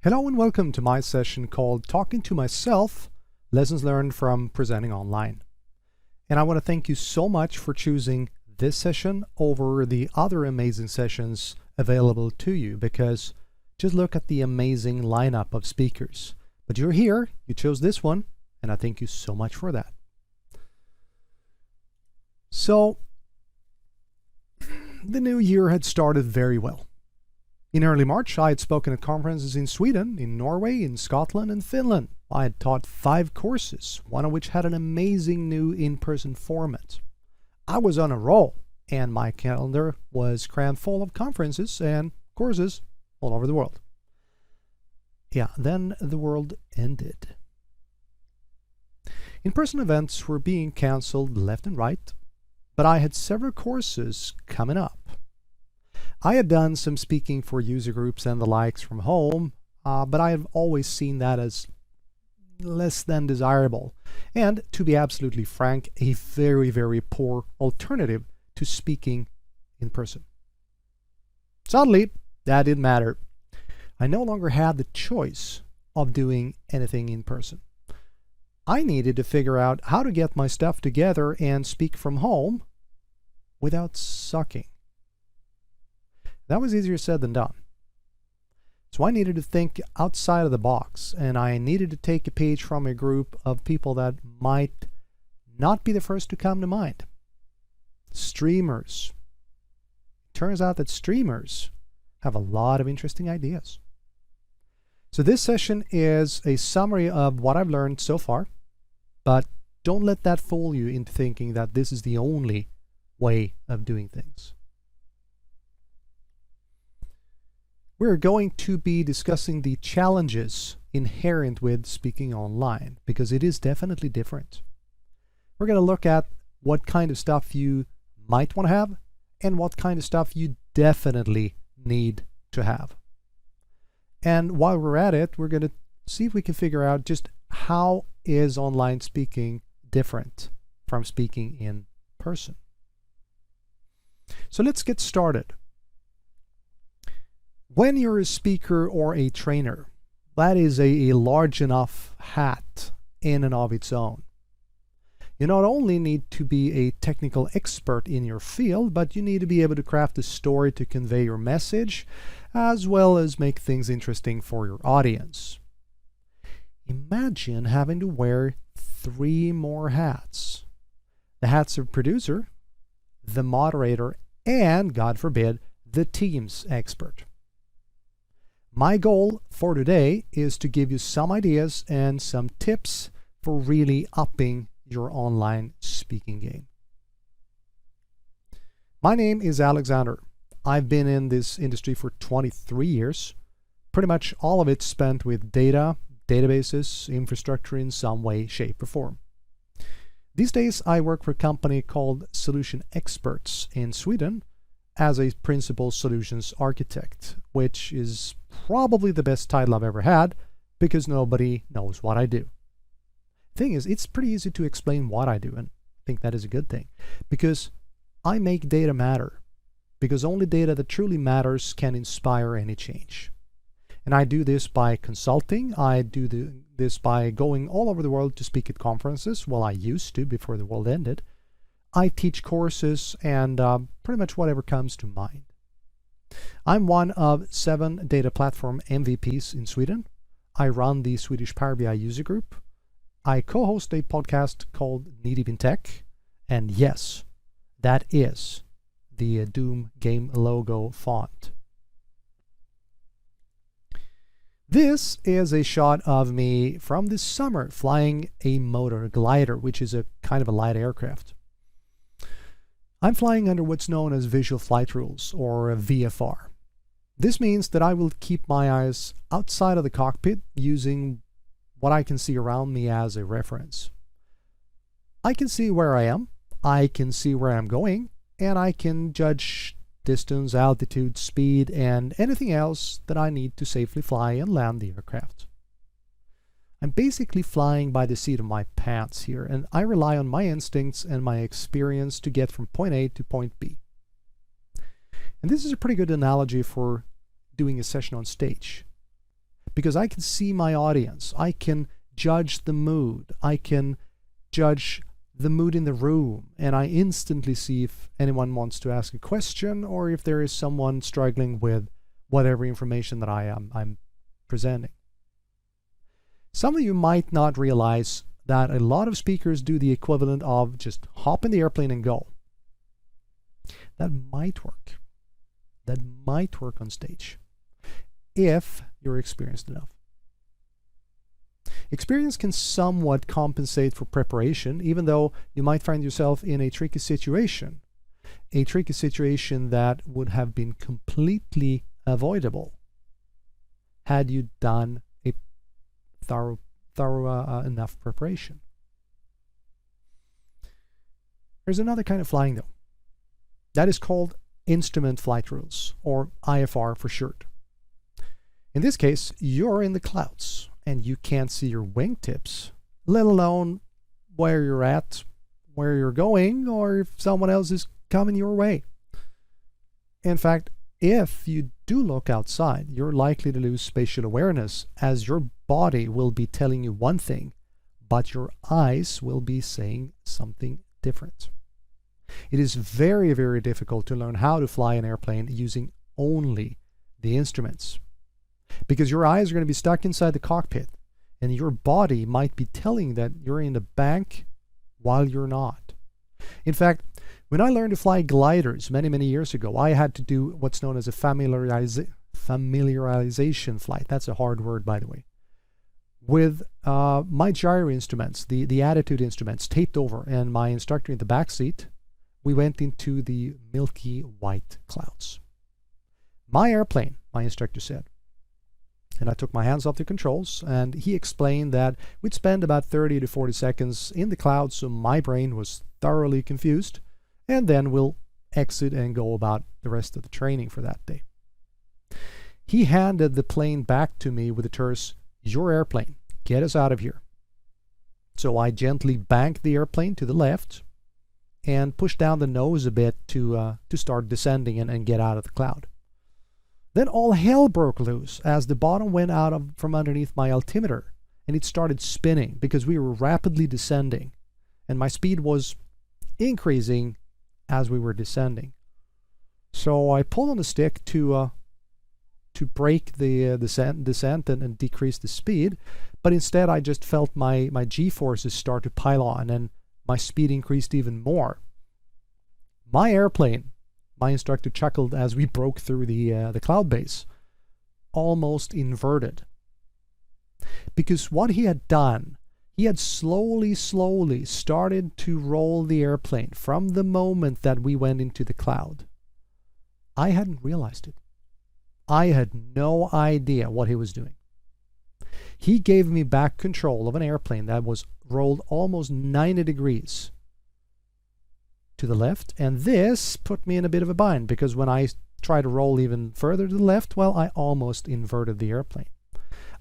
Hello and welcome to my session called Talking to Myself, Lessons Learned from Presenting Online. And I want to thank you so much for choosing this session over the other amazing sessions available to you, because just look at the amazing lineup of speakers. But you're here, you chose this one, and I thank you so much for that. So, the new year had started very well. In early March, I had spoken at conferences in Sweden, in Norway, in Scotland, and Finland. I had taught 5 courses, one of which had an amazing new in-person format. I was on a roll, and my calendar was crammed full of conferences and courses all over the world. Yeah, then the world ended. In-person events were being cancelled left and right, but I had several courses coming up. I had done some speaking for user groups and the likes from home, but I have always seen that as less than desirable, and to be absolutely frank, a very, very poor alternative to speaking in person. Sadly, that didn't matter. I no longer had the choice of doing anything in person. I needed to figure out how to get my stuff together and speak from home without sucking. That was easier said than done. So I needed to think outside of the box, and I needed to take a page from a group of people that might not be the first to come to mind. Streamers. Turns out that streamers have a lot of interesting ideas. So this session is a summary of what I've learned so far, but don't let that fool you into thinking that this is the only way of doing things. We're going to be discussing the challenges inherent with speaking online, because it is definitely different. We're going to look at what kind of stuff you might want to have and what kind of stuff you definitely need to have. And while we're at it, we're going to see if we can figure out just how is online speaking different from speaking in person. So let's get started. When you're a speaker or a trainer, that is a large enough hat in and of its own. You not only need to be a technical expert in your field, but you need to be able to craft a story to convey your message, as well as make things interesting for your audience. Imagine having to wear 3 more hats. The hats of producer, the moderator, and, God forbid, the team's expert. My goal for today is to give you some ideas and some tips for really upping your online speaking game. My name is Alexander. I've been in this industry for 23 years, pretty much all of it spent with data, databases, infrastructure in some way, shape, or form. These days I work for a company called Solution Experts in Sweden as a principal solutions architect, which is probably the best title I've ever had, because nobody knows what I do. Thing is, it's pretty easy to explain what I do, and I think that is a good thing, because I make data matter, because only data that truly matters can inspire any change. And I do this by consulting. I do this by going all over the world to speak at conferences. Well, I used to before the world ended. I teach courses and pretty much whatever comes to mind. I'm one of 7 data platform MVPs in Sweden. I run the Swedish Power BI user group. I co-host a podcast called Knee Deep in Tech. And yes, that is the Doom game logo font. This is a shot of me from this summer flying a motor glider, which is a kind of a light aircraft. I'm flying under what's known as visual flight rules, or VFR. This means that I will keep my eyes outside of the cockpit using what I can see around me as a reference. I can see where I am, I can see where I'm going, and I can judge distance, altitude, speed, and anything else that I need to safely fly and land the aircraft. I'm basically flying by the seat of my pants here, and I rely on my instincts and my experience to get from point A to point B. And this is a pretty good analogy for doing a session on stage. because I can see my audience. I can judge the mood. I can judge the mood in the room, and I instantly see if anyone wants to ask a question or if there is someone struggling with whatever information that I'm presenting. Some of you might not realize that a lot of speakers do the equivalent of just hop in the airplane and go. That might work. That might work on stage if you're experienced enough. Experience can somewhat compensate for preparation, even though you might find yourself in a tricky situation that would have been completely avoidable had you done a thorough enough preparation. There's another kind of flying though. That is called instrument flight rules, or IFR for short. In this case, you're in the clouds and you can't see your wingtips, let alone where you're at, where you're going, or if someone else is coming your way. In fact, if you do look outside, you're likely to lose spatial awareness, as your body will be telling you one thing, but your eyes will be saying something different. It is very, very difficult to learn how to fly an airplane using only the instruments, because your eyes are going to be stuck inside the cockpit and your body might be telling that you're in the bank while you're not. In fact, when I learned to fly gliders many years ago, I had to do what's known as a familiarization flight. That's a hard word, by the way. With my gyro instruments, the attitude instruments taped over, and my instructor in the back seat, we went into the milky white clouds. My airplane, my instructor said, and I took my hands off the controls, and he explained that we'd spend about 30 to 40 seconds in the clouds, so my brain was thoroughly confused, and then we'll exit and go about the rest of the training for that day. He handed the plane back to me with the terse, "Your airplane, get us out of here." So I gently banked the airplane to the left and pushed down the nose a bit to start descending and get out of the cloud. Then all hell broke loose as the bottom went out from underneath my altimeter, and it started spinning because we were rapidly descending, and my speed was increasing as we were descending. So I pulled on the stick to break the descent and decrease the speed, but instead I just felt my G-forces start to pile on, and my speed increased even more. My airplane, my instructor chuckled as we broke through the cloud base, almost inverted. Because what he had done, he had slowly started to roll the airplane from the moment that we went into the cloud. I hadn't realized it. I had no idea what he was doing. He gave me back control of an airplane that was rolled almost 90 degrees to the left, and this put me in a bit of a bind, because when I tried to roll even further to the left, well, I almost inverted the airplane.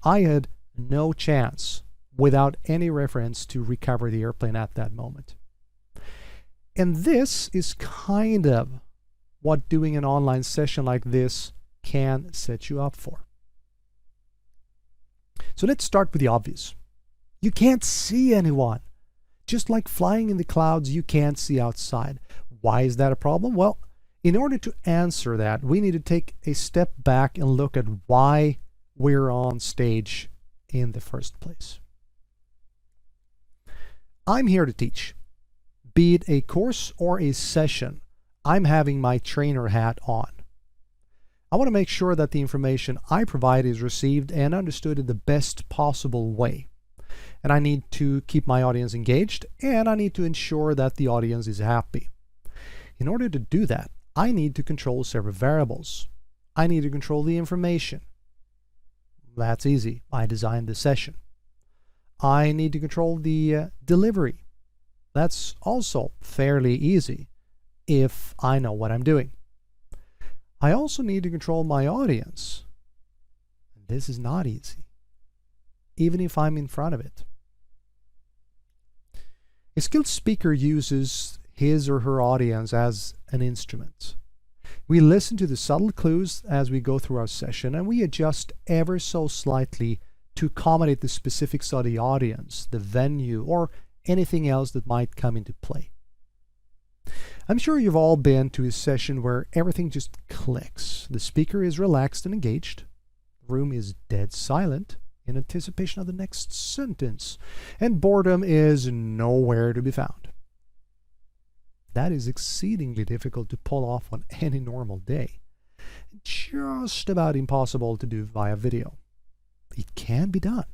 I had no chance without any reference to recover the airplane at that moment. And this is kind of what doing an online session like this can set you up for. So let's start with the obvious. You can't see anyone. Just like flying in the clouds, you can't see outside. Why is that a problem? Well, in order to answer that, we need to take a step back and look at why we're on stage in the first place. I'm here to teach. Be it a course or a session, I'm having my trainer hat on. I want to make sure that the information I provide is received and understood in the best possible way. And I need to keep my audience engaged, and I need to ensure that the audience is happy. In order to do that, I need to control several variables. I need to control the information. That's easy. I designed the session. I need to control the delivery. That's also fairly easy if I know what I'm doing. I also need to control my audience. This is not easy, even if I'm in front of it. A skilled speaker uses his or her audience as an instrument. We listen to the subtle clues as we go through our session, and we adjust ever so slightly to accommodate the specifics of the audience, the venue, or anything else that might come into play. I'm sure you've all been to a session where everything just clicks. The speaker is relaxed and engaged. The room is dead silent in anticipation of the next sentence, and boredom is nowhere to be found. That is exceedingly difficult to pull off on any normal day. Just about impossible to do via video. It can be done,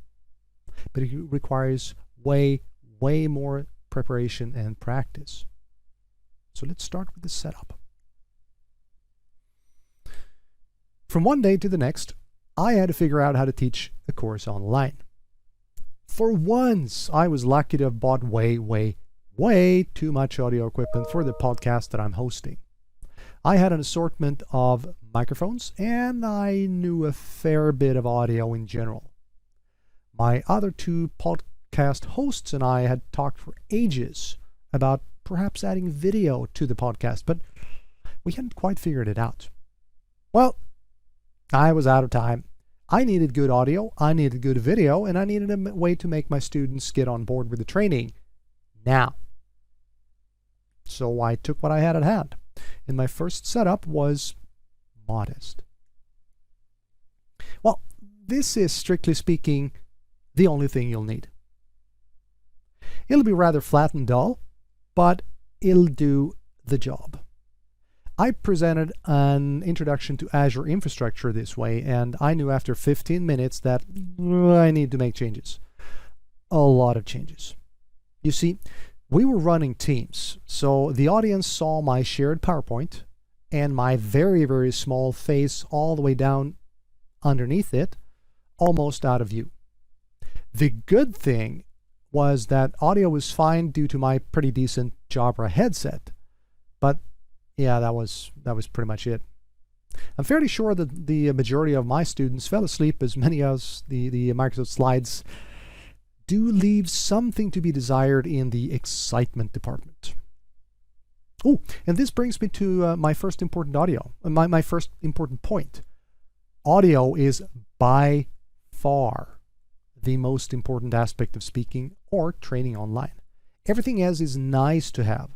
but it requires way more preparation and practice. So let's start with the setup. From one day to the next, I had to figure out how to teach a course online. For once, I was lucky to have bought way too much audio equipment for the podcast that I'm hosting. I had an assortment of microphones, and I knew a fair bit of audio in general. My other two podcast hosts and I had talked for ages about perhaps adding video to the podcast, but we hadn't quite figured it out. Well, I was out of time. I needed good audio, I needed good video, and I needed a way to make my students get on board with the training now. So I took what I had at hand, and my first setup was modest. Well, this is, strictly speaking, the only thing you'll need. It'll be rather flat and dull, but it'll do the job. I presented an introduction to Azure infrastructure this way, and I knew after 15 minutes that I need to make changes. A lot of changes. You see, we were running Teams, so the audience saw my shared PowerPoint and my very small face all the way down underneath it, almost out of view. The good thing was that audio was fine due to my pretty decent Jabra headset, but yeah, that was pretty much it. I'm fairly sure that the majority of my students fell asleep, as many as the Microsoft slides do leave something to be desired in the excitement department. Oh, and this brings me to my first important my first important point. Audio is by far the most important aspect of speaking or training online. Everything else is nice to have,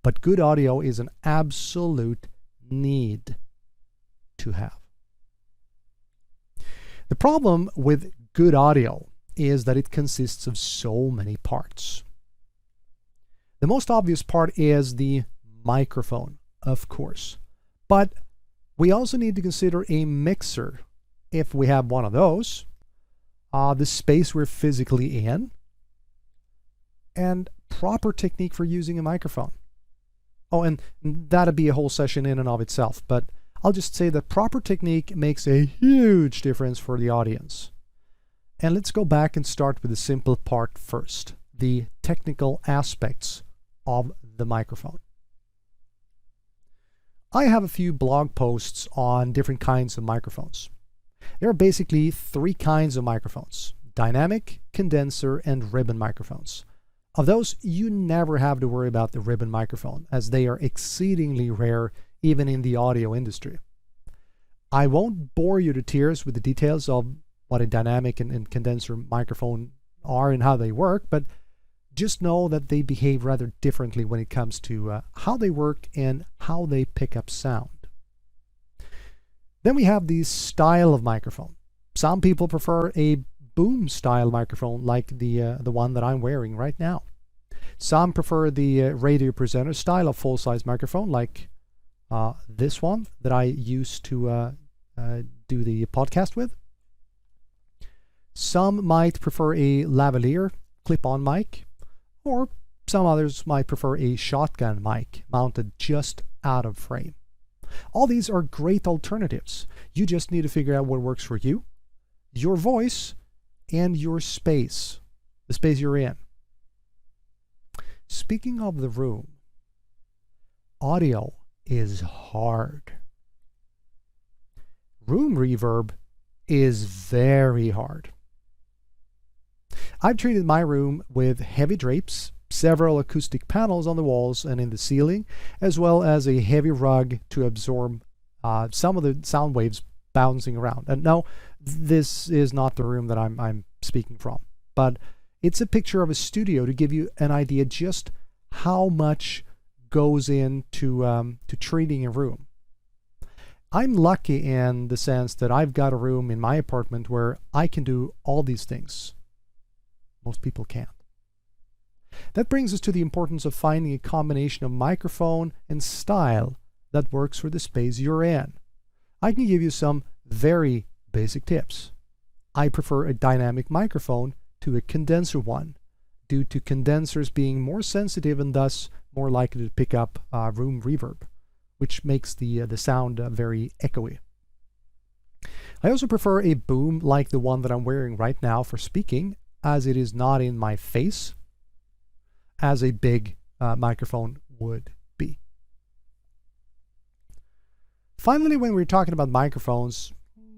but good audio is an absolute need to have. The problem with good audio is that it consists of so many parts. The most obvious part is the microphone, of course, but we also need to consider a mixer, if we have one of those, the space we're physically in, and proper technique for using a microphone. Oh, and that'd be a whole session in and of itself, but I'll just say that proper technique makes a huge difference for the audience. And let's go back and start with the simple part first, the technical aspects of the microphone. I have a few blog posts on different kinds of microphones. There are basically three kinds of microphones: dynamic, condenser, and ribbon microphones. Of those, you never have to worry about the ribbon microphone, as they are exceedingly rare even in the audio industry. I won't bore you to tears with the details of what a dynamic and condenser microphone are and how they work, but just know that they behave rather differently when it comes to how they work and how they pick up sound. Then we have the style of microphone. Some people prefer a boom style microphone like the one that I'm wearing right now. Some prefer the radio presenter style of full-size microphone like this one that I used to do the podcast with. Some might prefer a lavalier clip-on mic, or some others might prefer a shotgun mic mounted just out of frame. All these are great alternatives. You just need to figure out what works for you, your voice, and your space, the space you're in. Speaking of the room, audio is hard. Room reverb is very hard. I've treated my room with heavy drapes, several acoustic panels on the walls and in the ceiling, as well as a heavy rug to absorb some of the sound waves bouncing around. And no, this is not the room that I'm speaking from, but it's a picture of a studio to give you an idea just how much goes into to treating a room. I'm lucky in the sense that I've got a room in my apartment where I can do all these things. Most people can't. That brings us to the importance of finding a combination of microphone and style that works for the space you're in. I can give you some very basic tips. I prefer a dynamic microphone to a condenser one, due to condensers being more sensitive and thus more likely to pick up room reverb, which makes the sound very echoey. I also prefer a boom like the one that I'm wearing right now for speaking, as it is not in my face, as a big microphone would be. Finally, when we're talking about microphones,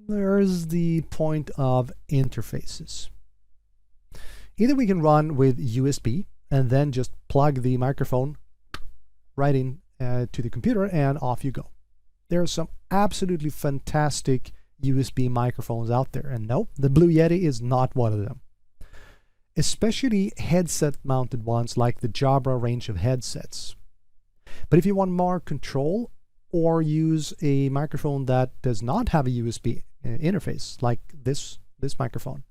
there's the point of interfaces. Either we can run with USB and then just plug the microphone right in to the computer and off you go. There are some absolutely fantastic USB microphones out there, and nope, the Blue Yeti is not one of them. Especially headset mounted ones like the Jabra range of headsets. But if you want more control or use a microphone that does not have a USB interface like this microphone,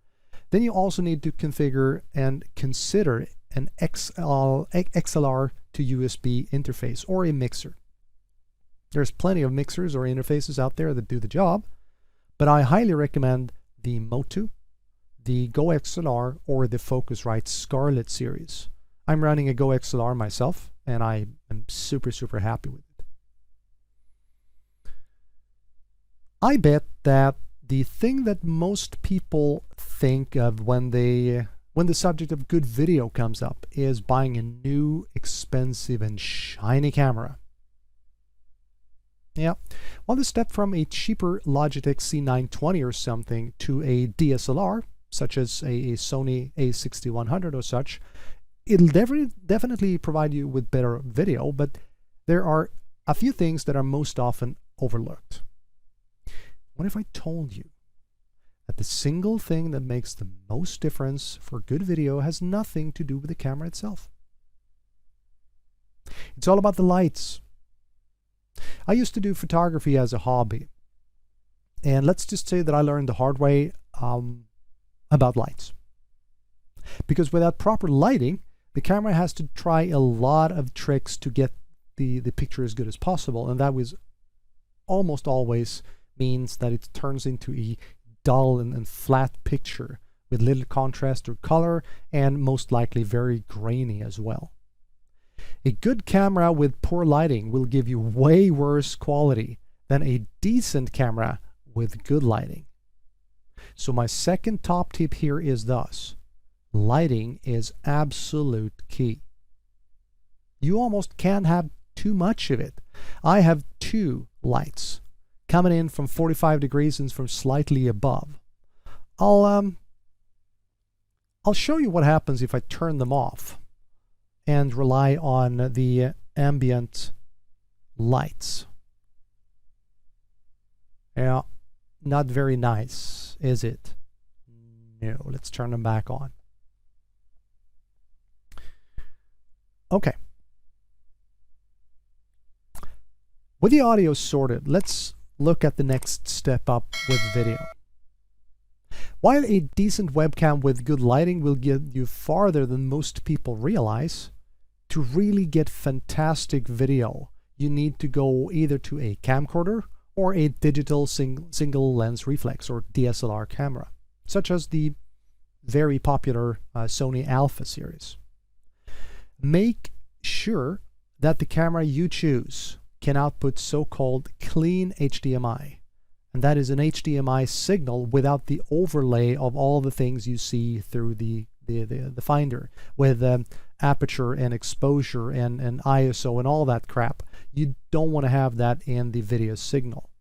then you also need to configure and consider an XLR to USB interface or a mixer. There's plenty of mixers or interfaces out there that do the job, but I highly recommend the Motu, the Go XLR, or the Focusrite Scarlett series. I'm running a Go XLR myself, and I am super happy with it. I bet that the thing that most people think of when the subject of good video comes up is buying a new, expensive, and shiny camera. Yeah, well, the step from a cheaper Logitech C920 or something to a DSLR, such as a Sony a6100 or such, it'll definitely provide you with better video, but there are a few things that are most often overlooked. What if I told you that the single thing that makes the most difference for good video has nothing to do with the camera itself? It's all about the lights. I used to do photography as a hobby, and let's just say that I learned the hard way about lights. Because without proper lighting, the camera has to try a lot of tricks to get the picture as good as possible, and that was almost always means that it turns into a dull and flat picture with little contrast or color, and most likely very grainy as well. A good camera with poor lighting will give you way worse quality than a decent camera with good lighting. So my second top tip here is thus: lighting is absolute key. You almost can't have too much of it. I have two lights coming in from 45 degrees and from slightly above. I'll show you what happens if I turn them off and rely on the ambient lights. Yeah, not very nice, is it? No, let's turn them back on. Okay. With the audio sorted, let's look at the next step up with video. While a decent webcam with good lighting will get you farther than most people realize, to really get fantastic video, you need to go either to a camcorder or a digital single lens reflex or DSLR camera, such as the very popular Sony Alpha series. Make sure that the camera you choose can output so-called clean HDMI, and that is an HDMI signal without the overlay of all the things you see through the finder with aperture and exposure and ISO and all that crap. You don't want to have that in the video signal.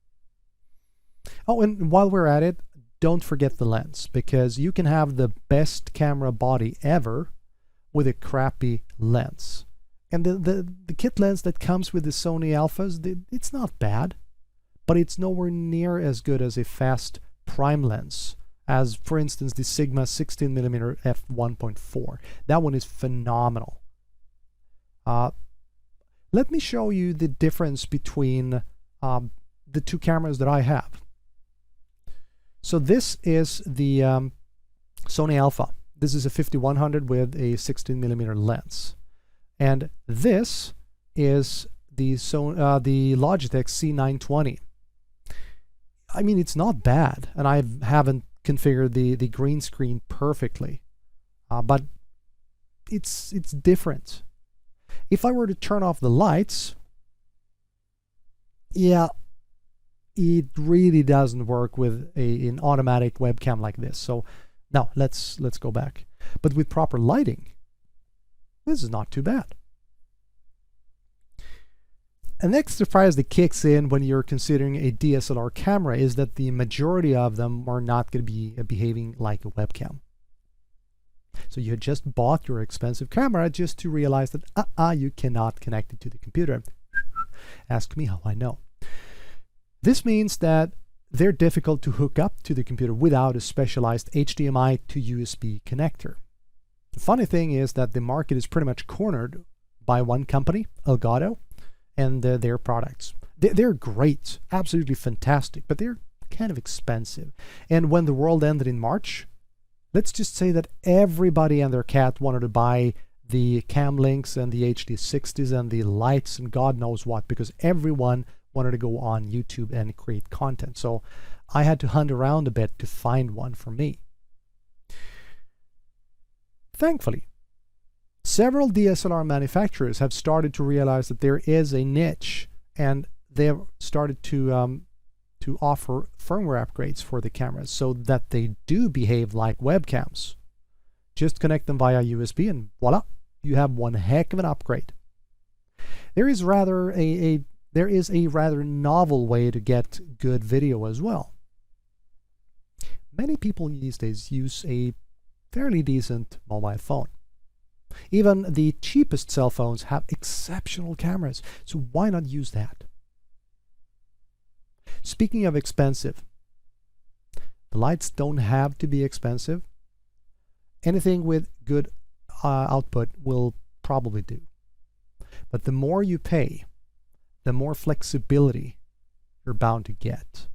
Oh, and while we're at it, don't forget the lens, because you can have the best camera body ever with a crappy lens. And the kit lens that comes with the Sony Alphas, it's not bad, but it's nowhere near as good as a fast prime lens, as for instance the Sigma 16mm f1.4. That one is phenomenal. Let me show you the difference between the two cameras that I have. So this is the Sony Alpha. This is a 5100 with a 16mm lens, and this is the Logitech C920. I mean, it's not bad, and I haven't configured the green screen perfectly, but it's different. If I were to turn off the lights, yeah, it really doesn't work with an automatic webcam like this. So now let's go back. But with proper lighting, this is not too bad. An extra surprise that kicks in when you're considering a DSLR camera is that the majority of them are not going to be behaving like a webcam. So you just bought your expensive camera just to realize that you cannot connect it to the computer. Ask me how I know. This means that they're difficult to hook up to the computer without a specialized HDMI to USB connector. The funny thing is that the market is pretty much cornered by one company, Elgato, and their products. They're great, absolutely fantastic, but they're kind of expensive. And when the world ended in March, let's just say that everybody and their cat wanted to buy the cam links and the HD60s and the lights and God knows what, because everyone wanted to go on YouTube and create content. So I had to hunt around a bit to find one for me. Thankfully, several DSLR manufacturers have started to realize that there is a niche, and they've started to offer firmware upgrades for the cameras so that they do behave like webcams. Just connect them via USB and voila, you have one heck of an upgrade. There is a rather novel way to get good video as well. Many people these days use a fairly decent mobile phone. Even the cheapest cell phones have exceptional cameras, so why not use that? Speaking of expensive, the lights don't have to be expensive. Anything with good output will probably do. But the more you pay, the more flexibility you're bound to get.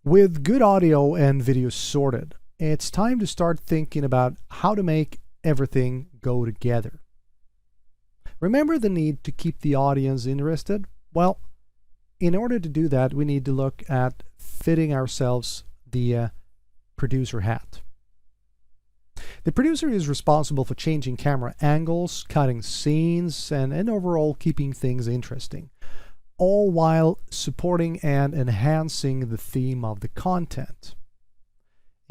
With good audio and video sorted, it's time to start thinking about how to make everything go together. Remember the need to keep the audience interested? Well, in order to do that, we need to look at fitting ourselves the producer hat. The producer is responsible for changing camera angles, cutting scenes, and overall keeping things interesting, all while supporting and enhancing the theme of the content.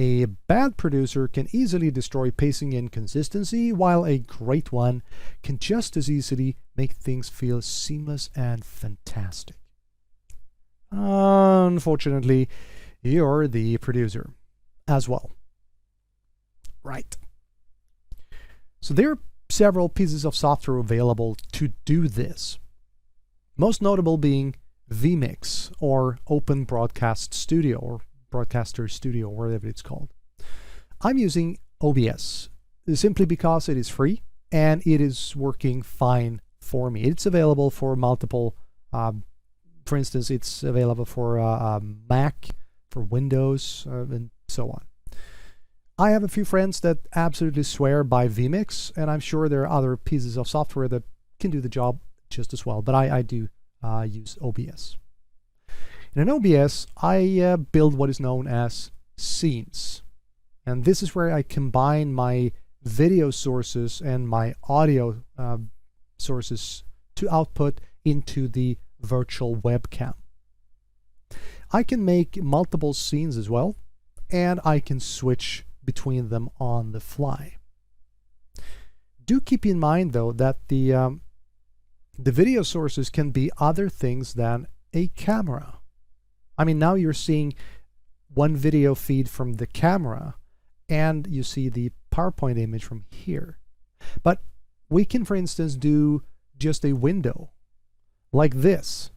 A bad producer can easily destroy pacing and consistency, while a great one can just as easily make things feel seamless and fantastic. Unfortunately, you're the producer as well. Right. So there are several pieces of software available to do this. Most notable being vMix or Open Broadcast Studio or Broadcaster Studio, whatever it's called. I'm using OBS simply because it is free and it is working fine for me. It's available for multiple, for instance, it's available for Mac, for Windows, and so on. I have a few friends that absolutely swear by vMix, and I'm sure there are other pieces of software that can do the job just as well, but I do use OBS. In an OBS, I build what is known as scenes. And this is where I combine my video sources and my audio sources to output into the virtual webcam. I can make multiple scenes as well, and I can switch between them on the fly. Do keep in mind, though, that the video sources can be other things than a camera. I mean, now you're seeing one video feed from the camera and you see the PowerPoint image from here. But we can, for instance, do just a window like this.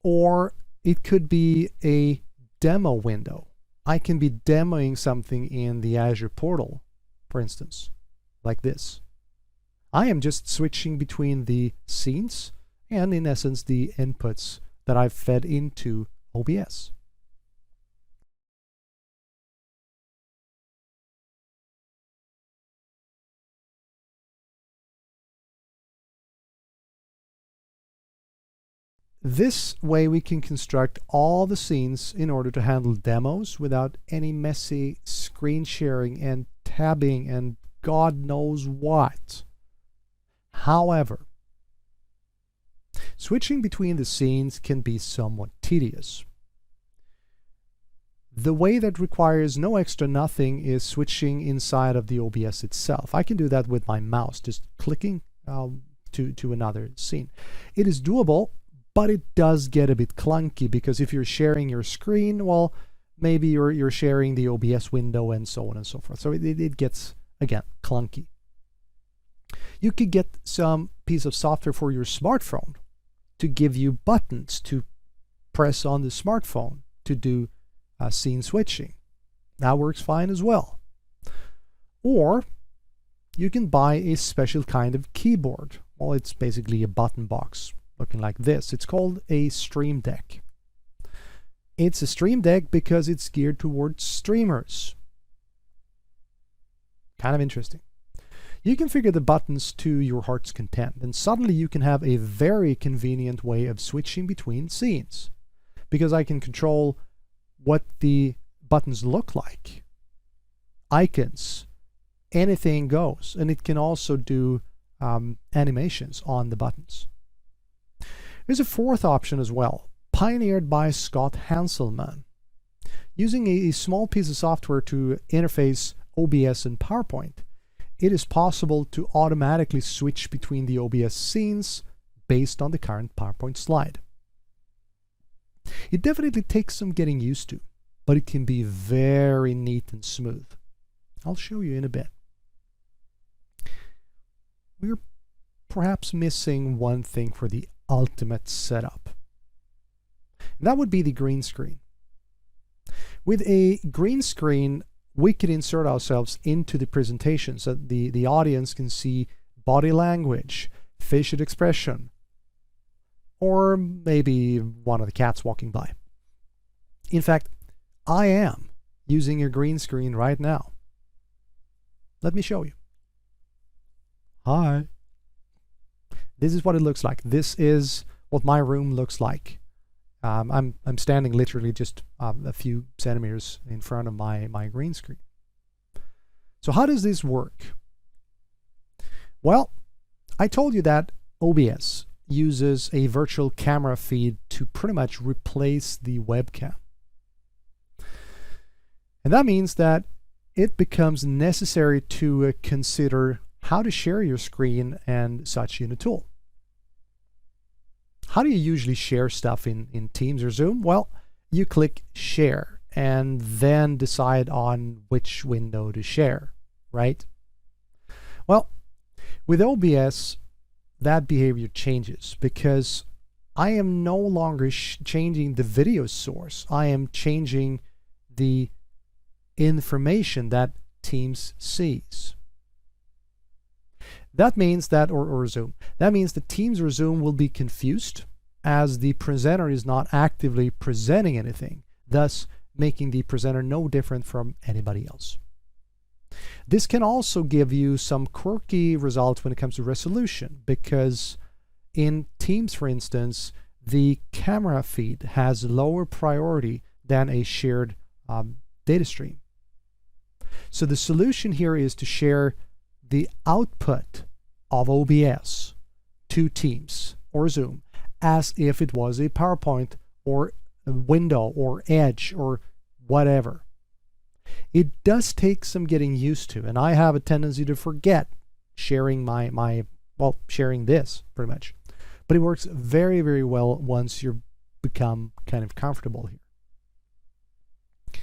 Or it could be a demo window. I can be demoing something in the Azure portal, for instance, like this. I am just switching between the scenes and, in essence, the inputs that I've fed into OBS. This way we can construct all the scenes in order to handle demos without any messy screen sharing and tabbing and God knows what. However, switching between the scenes can be somewhat tedious. The way that requires no extra nothing is switching inside of the OBS itself. I can do that with my mouse, just clicking to another scene. It is doable, but it does get a bit clunky because if you're sharing your screen, well, maybe you're sharing the OBS window and so on and so forth. So it gets, again, clunky. You could get some piece of software for your smartphone to give you buttons to press on the smartphone to do scene switching. That works fine as well. Or you can buy a special kind of keyboard. Well, it's basically a button box looking like this. It's called a Stream Deck. It's a Stream Deck because it's geared towards streamers. Kind of interesting. You configure the buttons to your heart's content, and suddenly you can have a very convenient way of switching between scenes, because I can control what the buttons look like. Icons, anything goes, and it can also do animations on the buttons. There's a fourth option as well, pioneered by Scott Hanselman. Using a small piece of software to interface OBS and PowerPoint, it is possible to automatically switch between the OBS scenes based on the current PowerPoint slide. It definitely takes some getting used to, but it can be very neat and smooth. I'll show you in a bit. We're perhaps missing one thing for the ultimate setup. And that would be the green screen. With a green screen, we could insert ourselves into the presentation so that the audience can see body language, facial expression, or maybe one of the cats walking by. In fact, I am using a green screen right now. Let me show you. Hi. This is what it looks like. This is what my room looks like. I'm standing literally just a few centimeters in front of my green screen. So how does this work? Well, I told you that OBS uses a virtual camera feed to pretty much replace the webcam. And that means that it becomes necessary to consider how to share your screen and such in a tool. How do you usually share stuff in Teams or Zoom? Well, you click share and then decide on which window to share, right? Well, with OBS, that behavior changes because I am no longer changing the video source. I am changing the information that Teams sees. That means that, or Zoom, that means that Teams or Zoom will be confused as the presenter is not actively presenting anything, thus making the presenter no different from anybody else. This can also give you some quirky results when it comes to resolution, because in Teams, for instance, the camera feed has lower priority than a shared data stream. So the solution here is to share the output of OBS to Teams or Zoom as if it was a PowerPoint or a window or Edge or whatever. It does take some getting used to, and I have a tendency to forget sharing sharing this pretty much. But it works very, very well once you become kind of comfortable here.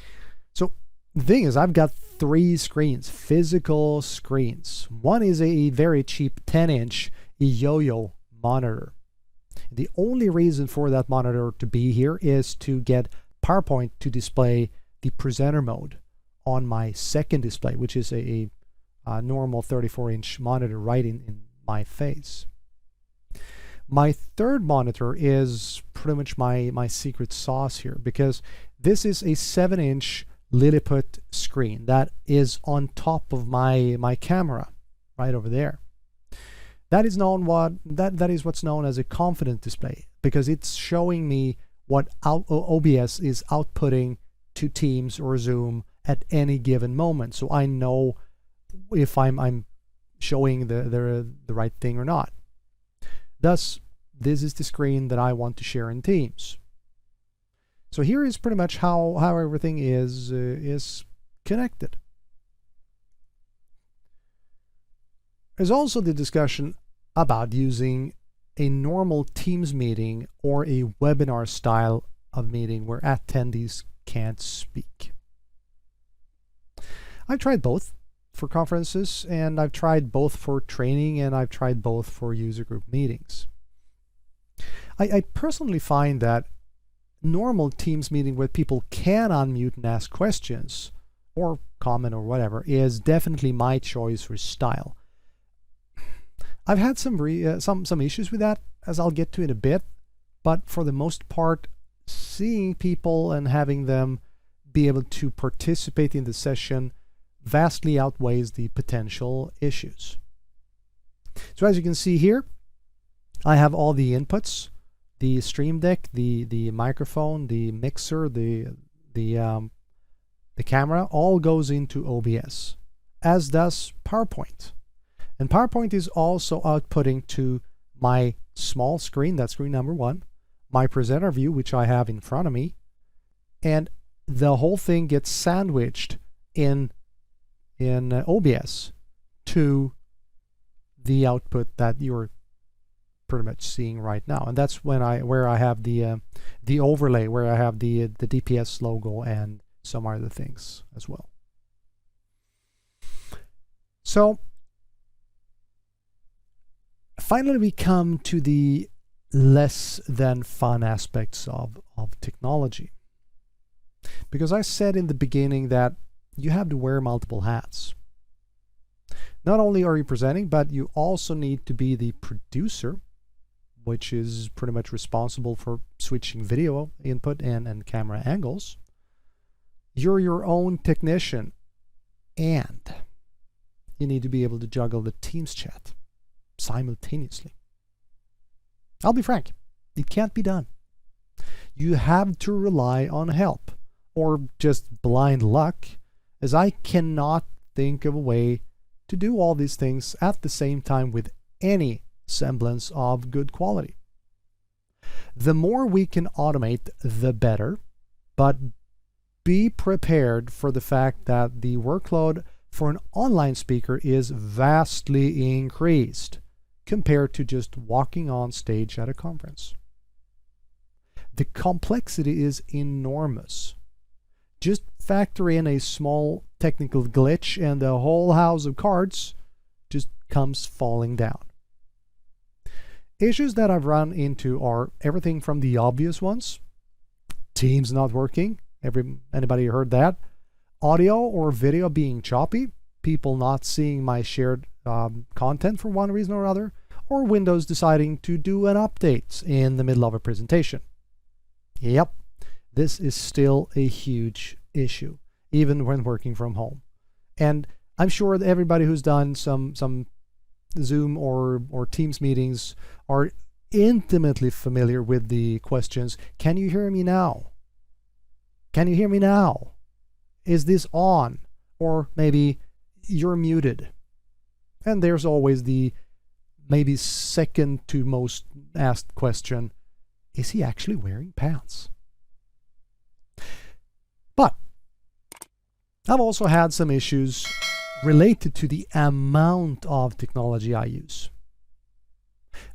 So the thing is, I've got 3 screens, physical screens. One is a very cheap 10-inch yo-yo monitor. The only reason for that monitor to be here is to get PowerPoint to display the presenter mode on my second display, which is a normal 34-inch monitor right in my face. My third monitor is pretty much my secret sauce here, because this is a 7-inch Lilliput screen that is on top of my camera right over there. That is what's known as a confidence display, because it's showing me what OBS is outputting to Teams or Zoom at any given moment, so I know if I'm showing the right thing or not. Thus, this is the screen that I want to share in Teams. So here is pretty much how everything is connected. There's also the discussion about using a normal Teams meeting or a webinar style of meeting where attendees can't speak. I've tried both for conferences, and I've tried both for training, and I've tried both for user group meetings. I personally find that normal Teams meeting where people can unmute and ask questions or comment or whatever is definitely my choice for style. I've had some issues with that, as I'll get to in a bit, but for the most part, seeing people and having them be able to participate in the session vastly outweighs the potential issues. So as you can see here, I have all the inputs: the Stream Deck, the microphone, the mixer, the camera, all goes into OBS, as does PowerPoint. And PowerPoint is also outputting to my small screen, that's screen number 1, my presenter view, which I have in front of me, and the whole thing gets sandwiched in OBS to the output that you're pretty much seeing right now. And that's where I have the overlay, where I have the DPS logo and some other things as well. So finally, we come to the less than fun aspects of technology. Because I said in the beginning that you have to wear multiple hats. Not only are you presenting, but you also need to be the producer, which is pretty much responsible for switching video input and camera angles. You're your own technician, and you need to be able to juggle the Teams chat simultaneously. I'll be frank, it can't be done. You have to rely on help, or just blind luck, as I cannot think of a way to do all these things at the same time with any semblance of good quality. The more we can automate, the better, but be prepared for the fact that the workload for an online speaker is vastly increased compared to just walking on stage at a conference. The complexity is enormous. Just factor in a small technical glitch and the whole house of cards just comes falling down. Issues that I've run into are everything from the obvious ones: Teams not working, anybody heard that? Audio or video being choppy, people not seeing my shared content for one reason or other, or Windows deciding to do an update in the middle of a presentation. Yep, this is still a huge issue, even when working from home. And I'm sure that everybody who's done some Zoom or Teams meetings are intimately familiar with the questions: can you hear me now? Can you hear me now? Is this on? Or maybe you're muted. And there's always the maybe second to most asked question: is he actually wearing pants? But I've also had some issues related to the amount of technology I use.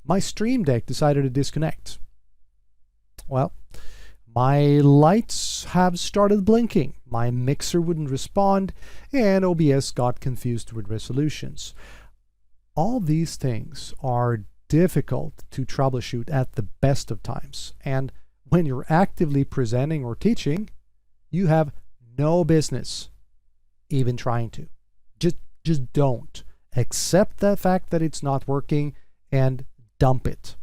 My Stream Deck decided to disconnect. Well, my lights have started blinking, my mixer wouldn't respond, and OBS got confused with resolutions. All these things are difficult to troubleshoot at the best of times. And when you're actively presenting or teaching, you have no business even trying to. Just don't. Accept the fact that it's not working and dump it.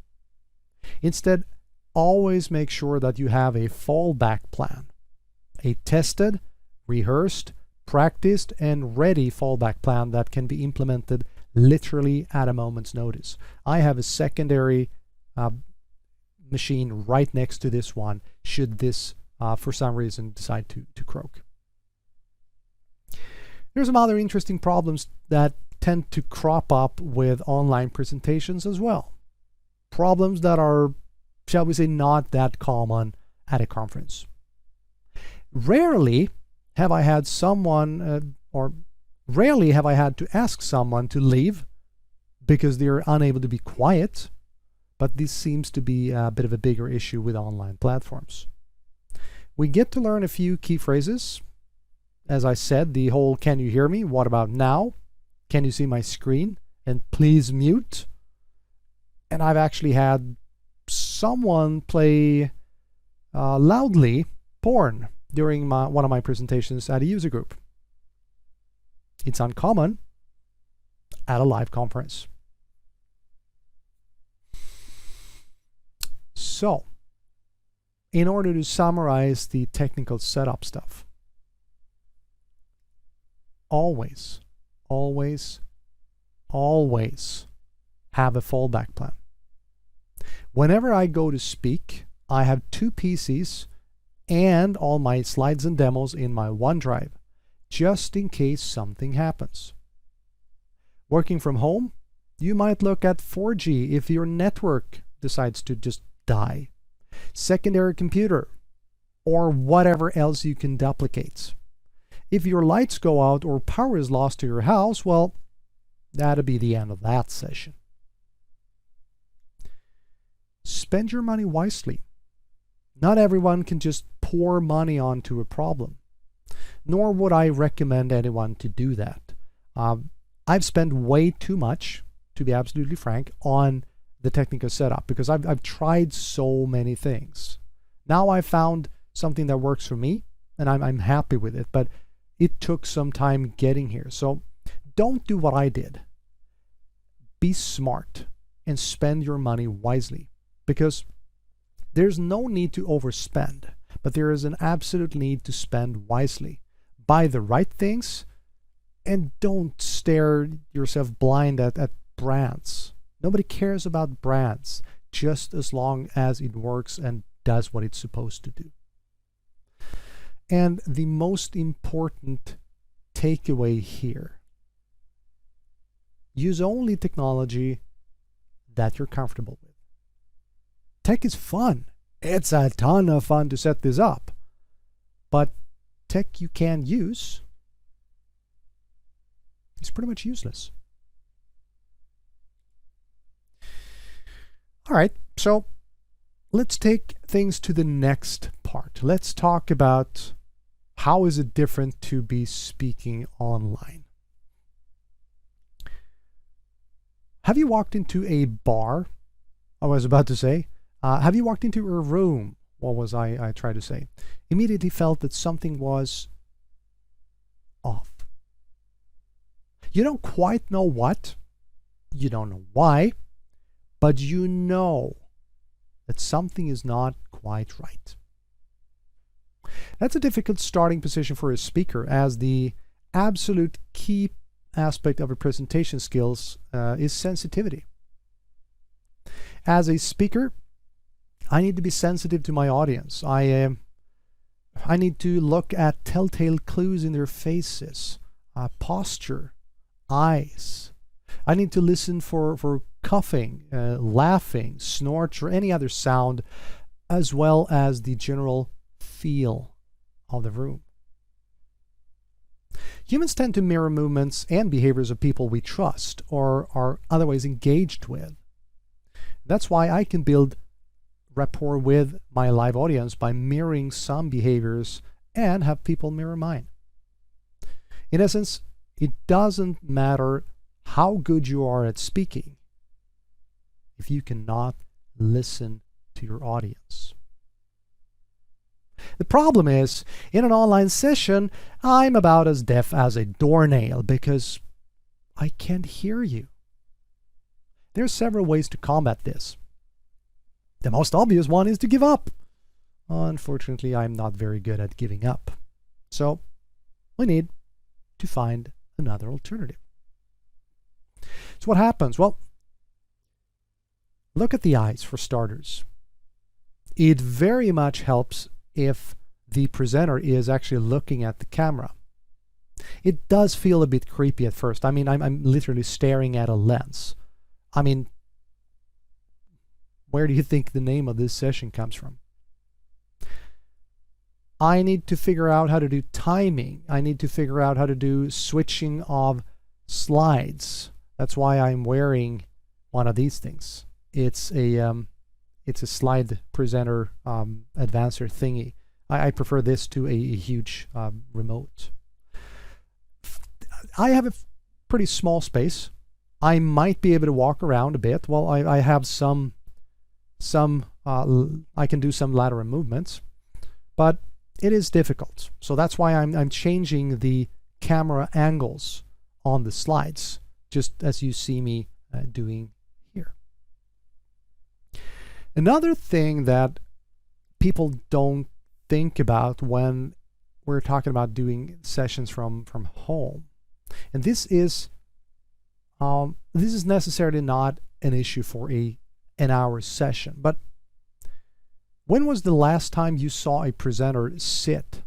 Instead, always make sure that you have a fallback plan. A tested, rehearsed, practiced, and ready fallback plan that can be implemented literally at a moment's notice. I have a secondary machine right next to this one should this for some reason decide to croak. There's some other interesting problems that tend to crop up with online presentations as well. Problems that are, shall we say, not that common at a conference. Rarely have I had someone, rarely have I had to ask someone to leave because they're unable to be quiet, but this seems to be a bit of a bigger issue with online platforms. We get to learn a few key phrases. As I said, the whole "can you hear me? What about now? Can you see my screen? And please mute." And I've actually had someone play loudly porn during one of my presentations at a user group. It's uncommon at a live conference. So, in order to summarize the technical setup stuff, always have a fallback plan. Whenever I go to speak, I have 2 PCs and all my slides and demos in my OneDrive, just in case something happens. Working from home, you might look at 4G if your network decides to just die, secondary computer, or whatever else you can duplicate. If your lights go out or power is lost to your house, well, that'll be the end of that session. Spend your money wisely. Not everyone can just pour money onto a problem, nor would I recommend anyone to do that. I've spent way too much, to be absolutely frank, on the technical setup because I've tried so many things. Now I've found something that works for me, and I'm happy with it, but it took some time getting here. So don't do what I did. Be smart and spend your money wisely, because there's no need to overspend, but there is an absolute need to spend wisely. Buy the right things and don't stare yourself blind at brands. Nobody cares about brands, just as long as it works and does what it's supposed to do. And the most important takeaway here: use only technology that you're comfortable with. Tech is fun. It's a ton of fun to set this up. But tech you can use is pretty much useless. All right, so let's take things to the next part. Let's talk about how is it different to be speaking online. Have you walked into a bar? I was about to say. Have you walked into a room? What was I trying to say? Immediately felt that something was off. You don't quite know what. You don't know why. But you know that something is not quite right. That's a difficult starting position for a speaker, as the absolute key aspect of a presentation skills is sensitivity. As a speaker, I need to be sensitive to my audience. I need to look at telltale clues in their faces, posture, eyes. I need to listen for coughing, laughing, snorts, or any other sound, as well as the general feel of the room. Humans tend to mirror movements and behaviors of people we trust or are otherwise engaged with. That's why I can build rapport with my live audience by mirroring some behaviors and have people mirror mine. In essence, it doesn't matter how good you are at speaking. if you cannot listen to your audience. The problem is, in an online session, I'm about as deaf as a doornail because I can't hear you. There are several ways to combat this. The most obvious one is to give up. Unfortunately, I'm not very good at giving up. So we need to find another alternative. So what happens? Well, look at the eyes for starters. It very much helps if the presenter is actually looking at the camera. It does feel a bit creepy at first. I mean, I'm literally staring at a lens. I mean, where do you think the name of this session comes from? I need to figure out how to do timing. I need to figure out how to do switching of slides. That's why I'm wearing one of these things. It's a slide presenter advancer thingy. I prefer this to a huge remote. I have a pretty small space. I might be able to walk around a bit. Well, I have some I can do some lateral movements, but it is difficult. So that's why I'm changing the camera angles on the slides, just as you see me doing here. Another thing that people don't think about when we're talking about doing sessions from home, and this is necessarily not an issue for an hour session, but when was the last time you saw a presenter sit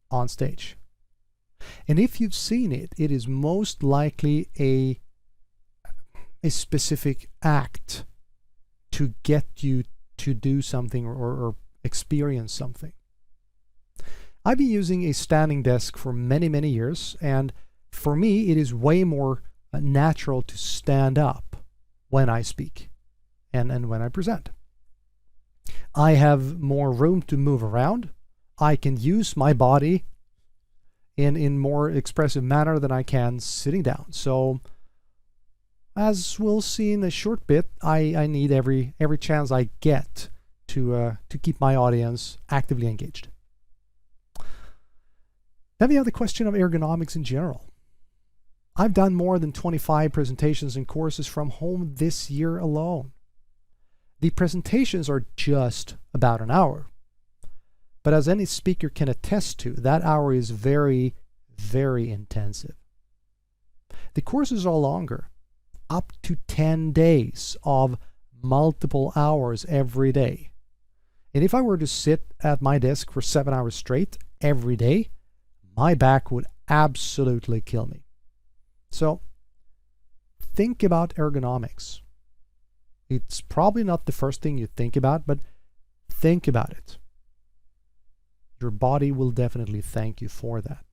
on stage? And if you've seen it, it is most likely a specific act to get you to do something or experience something. I've been using a standing desk for many, many years, and for me, it is way more natural to stand up when I speak and when I present. I have more room to move around. I can use my body in more expressive manner than I can sitting down. So as we'll see in a short bit, I need every chance I get to keep my audience actively engaged. Then we have the question of ergonomics in general. I've done more than 25 presentations and courses from home this year alone. The presentations are just about an hour. But as any speaker can attest to, that hour is very, very intensive. The courses are longer, up to 10 days of multiple hours every day. And if I were to sit at my desk for 7 hours straight every day, my back would absolutely kill me. So think about ergonomics. It's probably not the first thing you think about, but think about it. Your body will definitely thank you for that.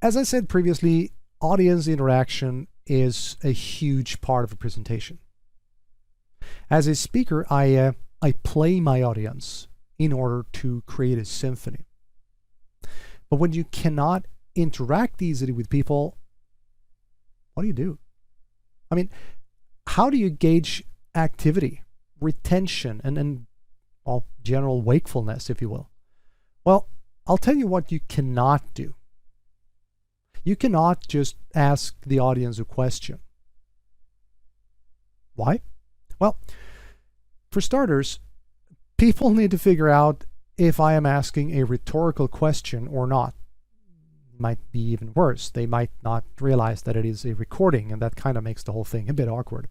As I said previously, audience interaction is a huge part of a presentation. As a speaker, I play my audience in order to create a symphony. But when you cannot interact easily with people, what do? I mean, how do you gauge activity, retention, and well, general wakefulness, if you will? Well, I'll tell you what you cannot do. You cannot just ask the audience a question. Why? Well, for starters, people need to figure out if I am asking a rhetorical question or not. Might be even worse. They might not realize that it is a recording, and that kind of makes the whole thing a bit awkward.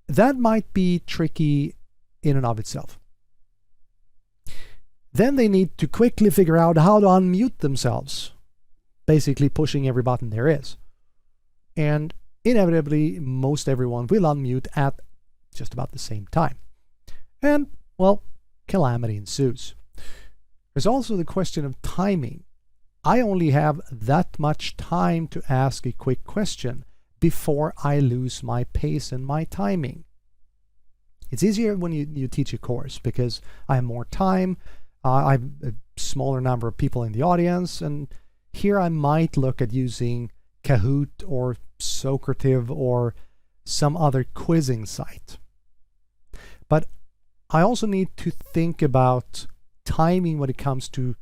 That might be tricky in and of itself. Then they need to quickly figure out how to unmute themselves, basically pushing every button there is. And inevitably, most everyone will unmute at just about the same time. And, well, calamity ensues. There's also the question of timing. I only have that much time to ask a quick question before I lose my pace and my timing. It's easier when you teach a course because I have more time, I have a smaller number of people in the audience, and here I might look at using Kahoot or Socrative or some other quizzing site. But I also need to think about timing when it comes to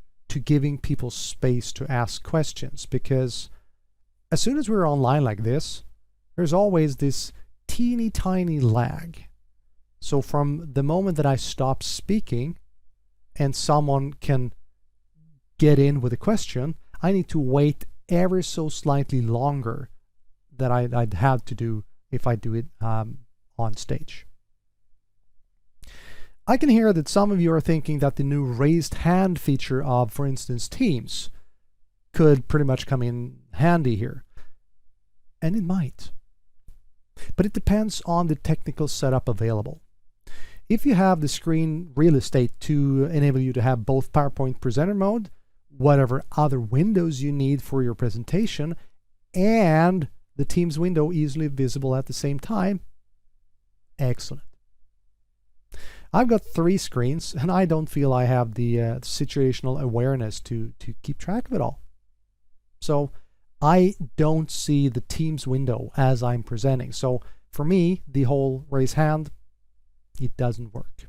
giving people space to ask questions, because as soon as we're online like this, there's always this teeny tiny lag. So from the moment that I stop speaking and someone can get in with a question, I need to wait ever so slightly longer than I'd have to do if I do it on stage. I can hear that some of you are thinking that the new raised hand feature of, for instance, Teams could pretty much come in handy here. And it might. But it depends on the technical setup available. If you have the screen real estate to enable you to have both PowerPoint presenter mode, whatever other windows you need for your presentation, and the Teams window easily visible at the same time, excellent. I've got 3 screens, and I don't feel I have the situational awareness to keep track of it all. So I don't see the Teams window as I'm presenting. So for me, the whole raise hand, it doesn't work.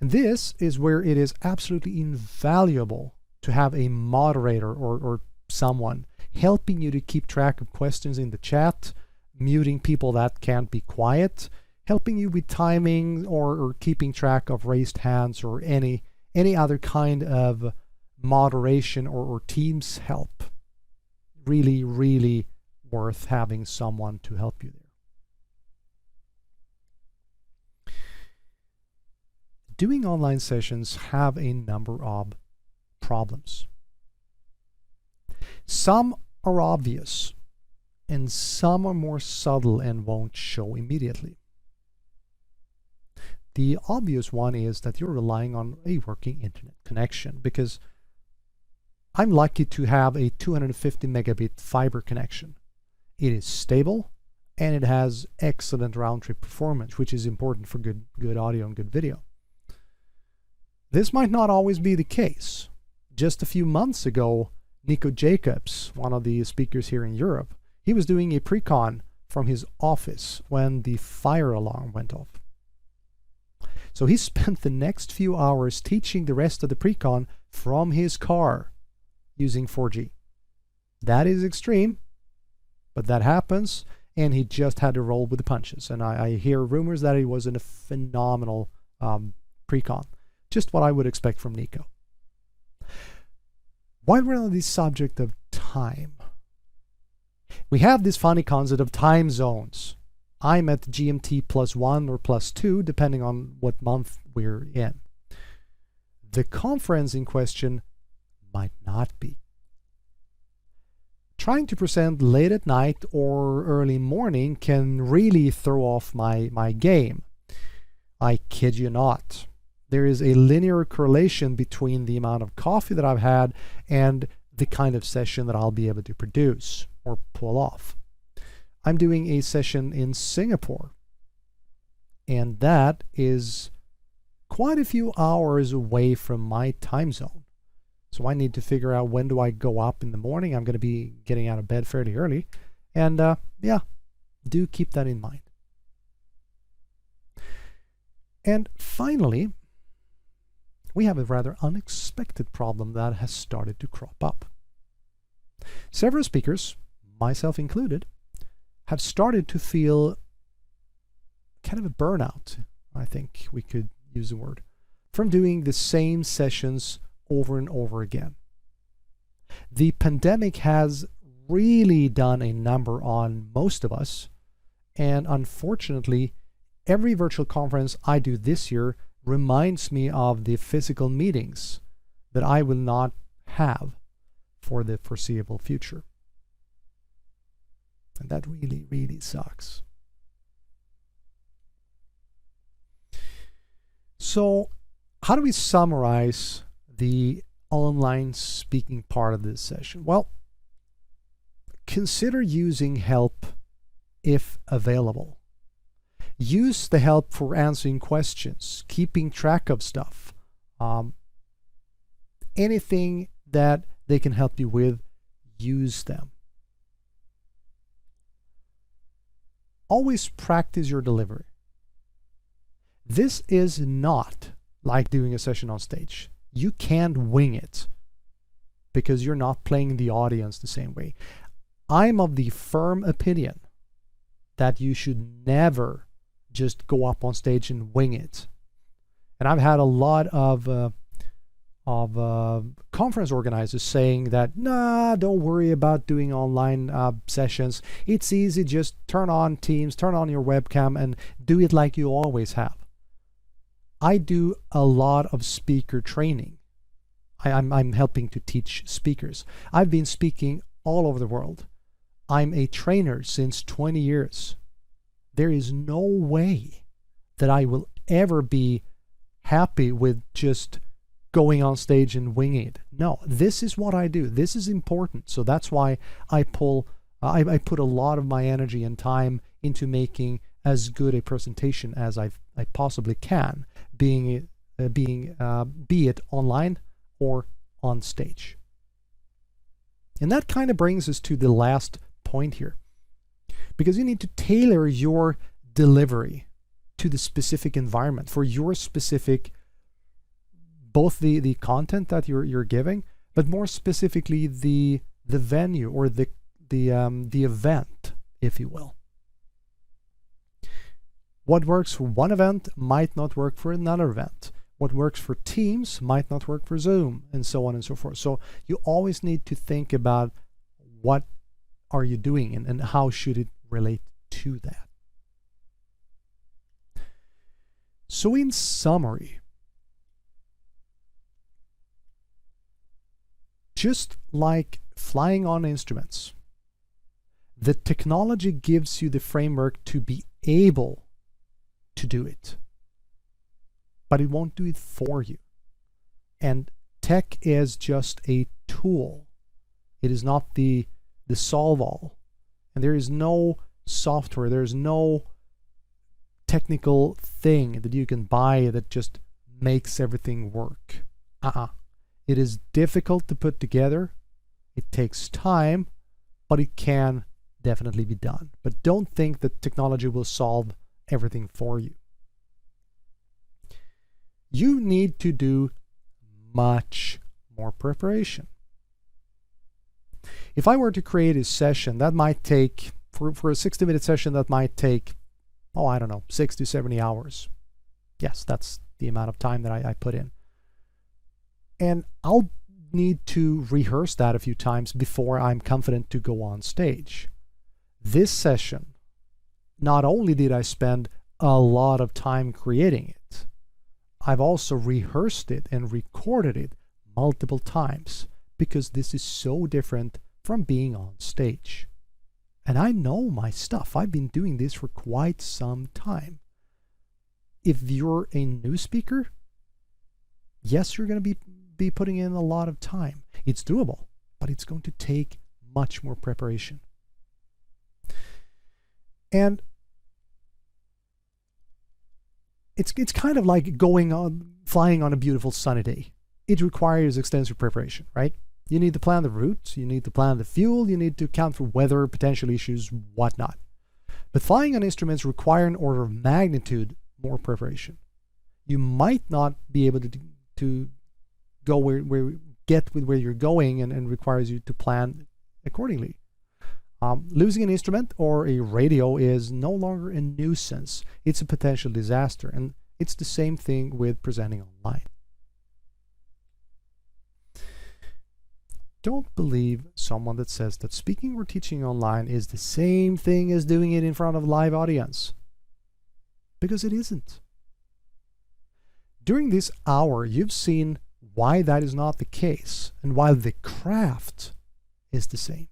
And this is where it is absolutely invaluable to have a moderator or someone helping you to keep track of questions in the chat, muting people that can't be quiet, helping you with timing or keeping track of raised hands or any other kind of moderation or Teams help. Really, really worth having someone to help you there. Doing online sessions have a number of problems. Some are obvious, and some are more subtle and won't show immediately. The obvious one is that you're relying on a working internet connection, because I'm lucky to have a 250 megabit fiber connection. It is stable and it has excellent round-trip performance, which is important for good audio and good video. This might not always be the case. Just a few months ago, Nico Jacobs, one of the speakers here in Europe, he was doing a pre-con from his office when the fire alarm went off. So he spent the next few hours teaching the rest of the pre-con from his car using 4G. That is extreme, but that happens, and he just had to roll with the punches. And I hear rumors that he was in a phenomenal pre-con. Just what I would expect from Nico. While we're on the subject of time, we have this funny concept of time zones. I'm at GMT +1 or +2, depending on what month we're in. The conference in question might not be. Trying to present late at night or early morning can really throw off my game. I kid you not. There is a linear correlation between the amount of coffee that I've had and the kind of session that I'll be able to produce or pull off. I'm doing a session in Singapore, and that is quite a few hours away from my time zone. So I need to figure out, when do I go up in the morning? I'm going to be getting out of bed fairly early. And yeah, do keep that in mind. And finally, we have a rather unexpected problem that has started to crop up. Several speakers, myself included, have started to feel kind of a burnout, I think we could use the word, from doing the same sessions over and over again. The pandemic has really done a number on most of us, and unfortunately, every virtual conference I do this year reminds me of the physical meetings that I will not have for the foreseeable future. And that really, really sucks. So, how do we summarize the online speaking part of this session? Well, consider using help if available. Use the help for answering questions, keeping track of stuff. Anything that they can help you with, use them. Always practice your delivery. This is not like doing a session on stage. You can't wing it because you're not playing the audience the same way. I'm of the firm opinion that you should never just go up on stage and wing it. And I've had a lot of conference organizers saying that, nah, don't worry about doing online sessions. It's easy, just turn on Teams, turn on your webcam, and do it like you always have. I do a lot of speaker training. I'm helping to teach speakers. I've been speaking all over the world. I'm a trainer since 20 years. There is no way that I will ever be happy with just going on stage and winging it. No, this is what I do. This is important. So that's why I put a lot of my energy and time into making as good a presentation as I possibly can, be it online or on stage. And that kind of brings us to the last point here, because you need to tailor your delivery to the specific environment for your specific, both the content that you're giving, but more specifically the venue or the event, if you will. What works for one event might not work for another event. What works for Teams might not work for Zoom, and so on and so forth. So you always need to think about what are you doing and how should it relate to that. So in summary, just like flying on instruments, the technology gives you the framework to be able to do it, but it won't do it for you. And tech is just a tool. It is not the solve-all. And there is no software, there's no technical thing that you can buy that just makes everything work. It is difficult to put together. It takes time, but it can definitely be done. But don't think that technology will solve everything for you. You need to do much more preparation. If I were to create a session that might take, for a 60-minute session, that might take, 60 to 70 hours. Yes, that's the amount of time that I put in. And I'll need to rehearse that a few times before I'm confident to go on stage. This session, not only did I spend a lot of time creating it, I've also rehearsed it and recorded it multiple times, because this is so different from being on stage. And I know my stuff. I've been doing this for quite some time. If you're a new speaker, yes, you're going to be putting in a lot of time. It's doable, but it's going to take much more preparation. And it's kind of like flying on a beautiful sunny day. It requires extensive preparation, right? You need to plan the route, you need to plan the fuel, you need to account for weather, potential issues, whatnot. But flying on instruments require an order of magnitude more preparation. You might not be able to go where you're going, and requires you to plan accordingly. Losing an instrument or a radio is no longer a nuisance. It's a potential disaster, and it's the same thing with presenting online. Don't believe someone that says that speaking or teaching online is the same thing as doing it in front of a live audience, because it isn't. During this hour, you've seen why that is not the case, and why the craft is the same.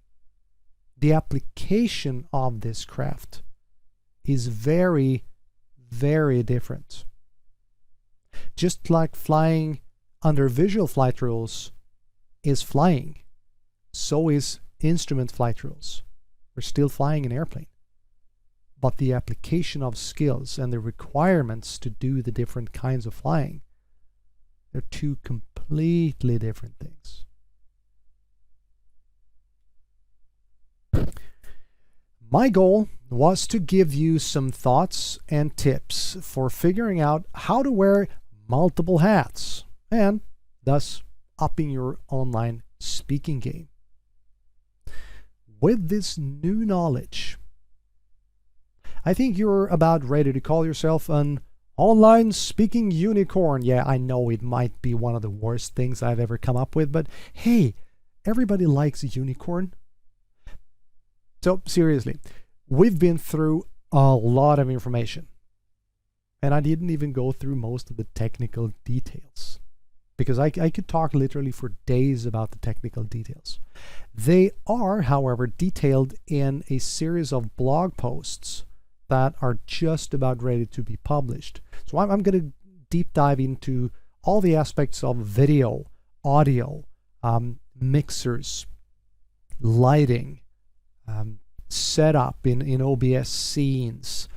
The application of this craft is very, very different. Just like flying under visual flight rules is flying, so is instrument flight rules. We're still flying an airplane. But the application of skills and the requirements to do the different kinds of flying, they're two completely different things. My goal was to give you some thoughts and tips for figuring out how to wear multiple hats and thus upping your online speaking game. With this new knowledge, I think you're about ready to call yourself an online speaking unicorn. Yeah, I know it might be one of the worst things I've ever come up with, but hey, everybody likes a unicorn. So seriously, we've been through a lot of information, and I didn't even go through most of the technical details because I could talk literally for days about the technical details. They are, however, detailed in a series of blog posts that are just about ready to be published. So I'm going to deep dive into all the aspects of video, audio, mixers, lighting, setup in OBS scenes,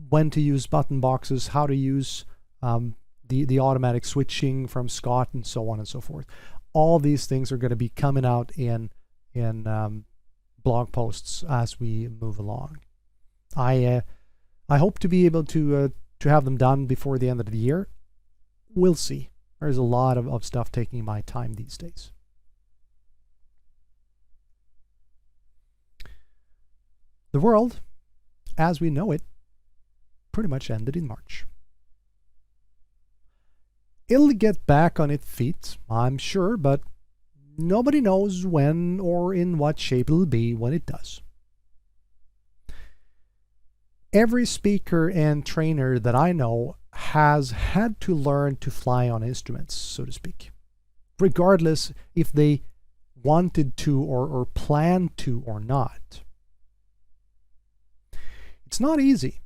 when to use button boxes, how to use the automatic switching from Scott, and so on and so forth. All these things are going to be coming out in blog posts as we move along. I hope to be able to have them done before the end of the year. We'll see. There's a lot of stuff taking my time these days. The world, as we know it, pretty much ended in March. It'll get back on its feet, I'm sure, but nobody knows when or in what shape it'll be when it does. Every speaker and trainer that I know has had to learn to fly on instruments, so to speak, regardless if they wanted to or planned to or not. It's not easy,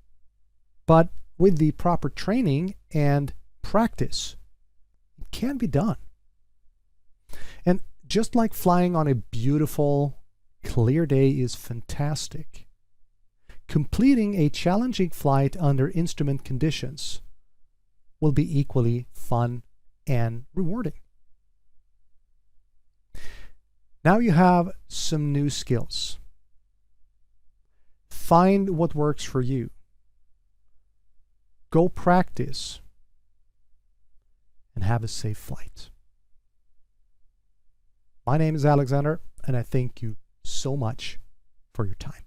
but with the proper training and practice, it can be done. And just like flying on a beautiful, clear day is fantastic, completing a challenging flight under instrument conditions will be equally fun and rewarding. Now you have some new skills. Find what works for you. Go practice and have a safe flight. My name is Alexander, and I thank you so much for your time.